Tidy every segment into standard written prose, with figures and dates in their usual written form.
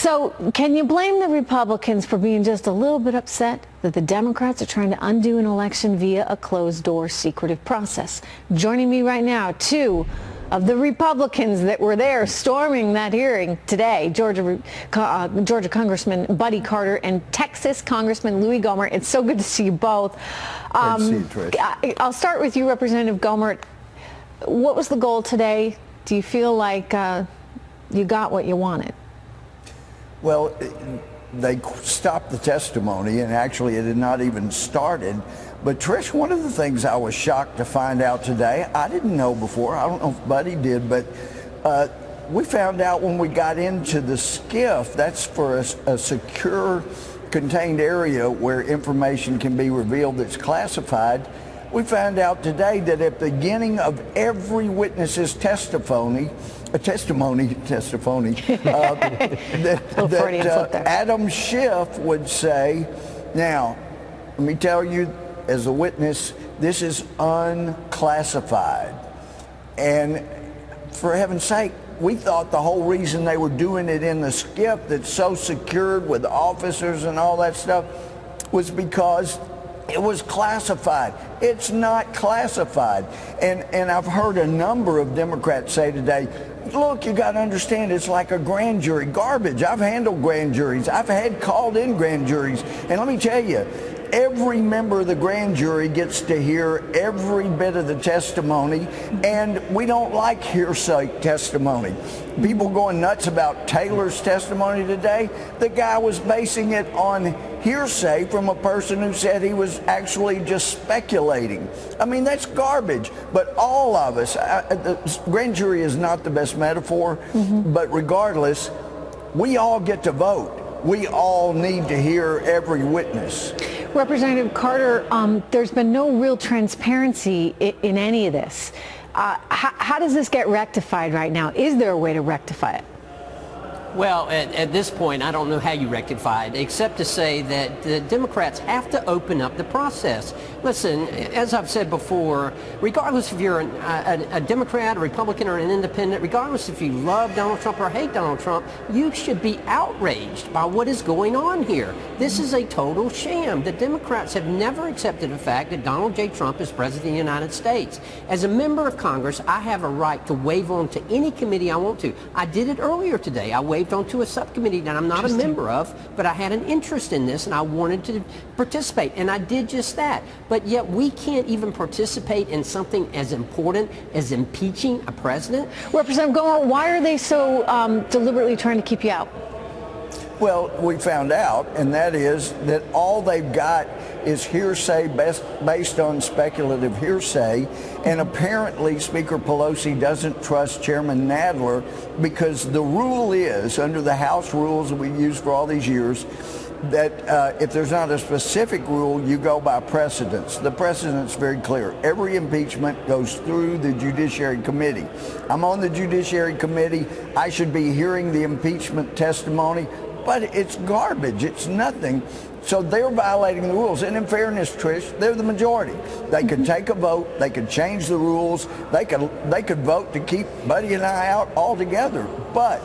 So can you blame the Republicans for being just a little bit upset that the Democrats are trying to undo an election via a closed-door secretive process? Joining me right now, two of the Republicans that were there storming that hearing today, Georgia Congressman Buddy Carter and Texas Congressman Louie Gohmert. It's so good to see you both. Good to see you, Trish. I'll start with you, Representative Gohmert. What was the goal today? Do you feel like you got what you wanted? Well, they stopped the testimony, and actually it had not even started. But Trish, one of the things I was shocked to find out today, I didn't know before, I don't know if Buddy did, but we found out when we got into the SCIF, that's for a secure contained area where information can be revealed that's classified. We found out today that at the beginning of every witness's testimony, Adam Schiff would say, now, let me tell you, as a witness, this is unclassified. And for heaven's sake, we thought the whole reason they were doing it in the SCIF that's so secured with officers and all that stuff was because it was classified. It's not classified. And I've heard a number of Democrats say today, look, you got to understand, it's like a grand jury. Garbage. I've handled grand juries. I've had called in grand juries. And let me tell you, every member of the grand jury gets to hear every bit of the testimony, and we don't like hearsay testimony. People going nuts about Taylor's testimony today. The guy was basing it on hearsay from a person who said he was actually just speculating. I mean, that's garbage. But all of us, the grand jury is not the best metaphor, but regardless, we all get to vote. We all need to hear every witness. Representative Carter, there's been no real transparency in any of this. How does this get rectified right now? Is there a way to rectify it? Well, at this point, I don't know how you rectify it, except to say that the Democrats have to open up the process. Listen, as I've said before, regardless if you're a Democrat, a Republican, or an independent, regardless if you love Donald Trump or hate Donald Trump, you should be outraged by what is going on here. This is a total sham. The Democrats have never accepted the fact that Donald J. Trump is President of the United States. As a member of Congress, I have a right to waive on to any committee I want to. I did it earlier today. I waived onto a subcommittee that I'm not a member of, but I had an interest in this and I wanted to participate, and I did just that. But yet we can't even participate in something as important as impeaching a president. Representative Gohmert, why are they so deliberately trying to keep you out? Well, we found out, and that is that all they've got is hearsay based on speculative hearsay, and apparently Speaker Pelosi doesn't trust Chairman Nadler because the rule is, under the House rules that we've used for all these years, that if there's not a specific rule, you go by precedence. The precedent's very clear. Every impeachment goes through the Judiciary Committee. I'm on the Judiciary Committee. I should be hearing the impeachment testimony, but it's garbage. It's nothing. So they're violating the rules. And in fairness, Trish, they're the majority. They could take a vote. They could change the rules. They could vote to keep Buddy and I out altogether. But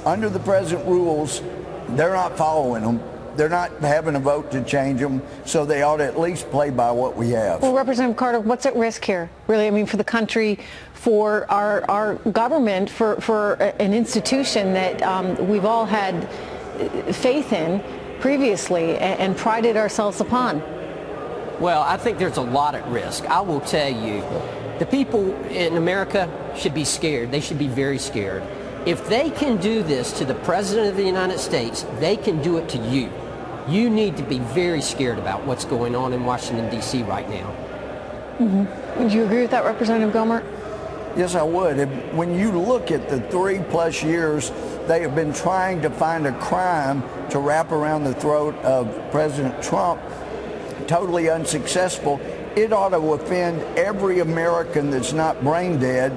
under the present rules, they're not following them. They're not having a vote to change them, so they ought to at least play by what we have. Well, Representative Carter, what's at risk here? Really, I mean, for the country, for our government, for an institution that we've all had faith in previously and prided ourselves upon? Well, I think there's a lot at risk. I will tell you, the people in America should be scared. They should be very scared. If they can do this to the President of the United States, they can do it to you. You need to be very scared about what's going on in Washington, D.C. right now. Would you agree with that, Representative Gohmert? Yes, I would. When you look at the 3+ years they have been trying to find a crime to wrap around the throat of President Trump, totally unsuccessful, it ought to offend every American that's not brain dead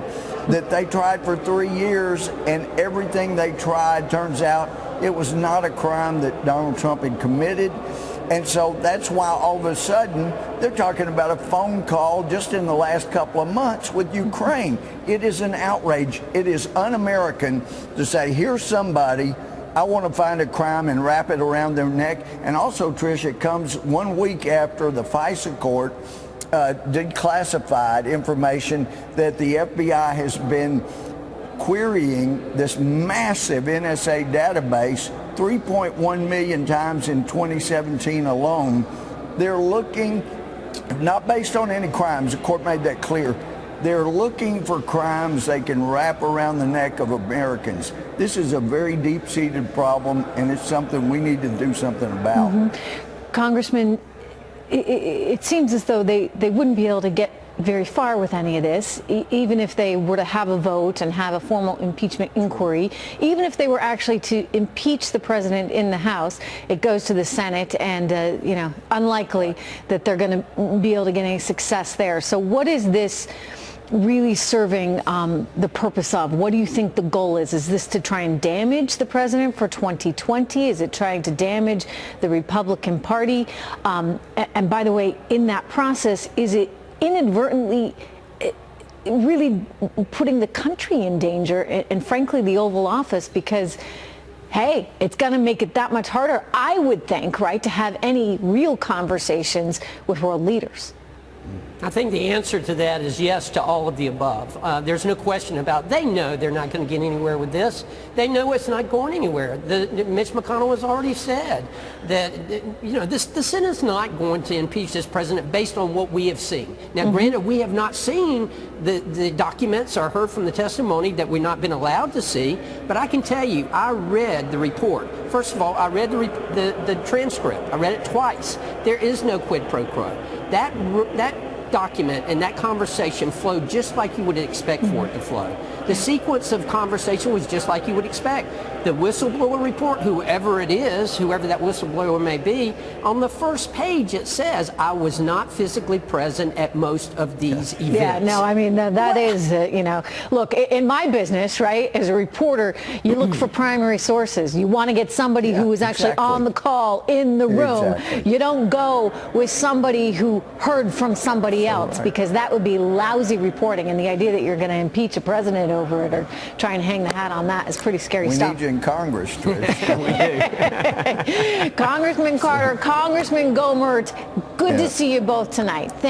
that they tried for 3 years and everything they tried turns out it was not a crime that Donald Trump had committed. And so that's why all of a sudden they're talking about a phone call just in the last couple of months with Ukraine. It is an outrage. It is un-American to say, here's somebody I want to find a crime and wrap it around their neck. And also, Trish, it comes 1 week after the FISA court declassified information that the FBI has been querying this massive NSA database 3.1 million times in 2017 alone. They're looking, not based on any crimes, the court made that clear, they're looking for crimes they can wrap around the neck of Americans. This is a very deep-seated problem, and it's something we need to do something about. Mm-hmm. Congressman, it seems as though they wouldn't be able to get very far with any of this, even if they were to have a vote and have a formal impeachment inquiry. Even if they were actually to impeach the president in the House, it goes to the Senate, and unlikely that they're going to be able to get any success there. So what is this really serving the purpose of? What do you think the goal is? Is this to try and damage the president for 2020? Is it trying to damage the Republican Party? And by the way, in that process, is it inadvertently really putting the country in danger and frankly the Oval Office, because hey, it's going to make it that much harder, I would think, right, to have any real conversations with world leaders? I think the answer to that is yes to all of the above. There's no question about it. They know they're not going to get anywhere with this. They know it's not going anywhere. Mitch McConnell has already said that the Senate's not going to impeach this president based on what we have seen. Now, granted, we have not seen the documents or heard from the testimony that we've not been allowed to see, but I can tell you, I read the report. First of all, I read the transcript. I read it twice. There is no quid pro quo. That document and that conversation flowed just like you would expect for it to flow. The sequence of conversation was just like you would expect. The whistleblower report, whoever it is, whoever that whistleblower may be, on the first page it says, I was not physically present at most of these events. Yeah, no, I mean, that is, look, in my business, right, as a reporter, you look for primary sources. You want to get somebody who was actually on the call in the room. You don't go with somebody who heard from somebody else, because that would be lousy reporting, and the idea that you're going to impeach a president over it or try and hang the hat on that is pretty scary stuff. We need you in Congress, Trish. We do. Congressman Carter, Congressman Gohmert, good to see you both tonight. Thank you.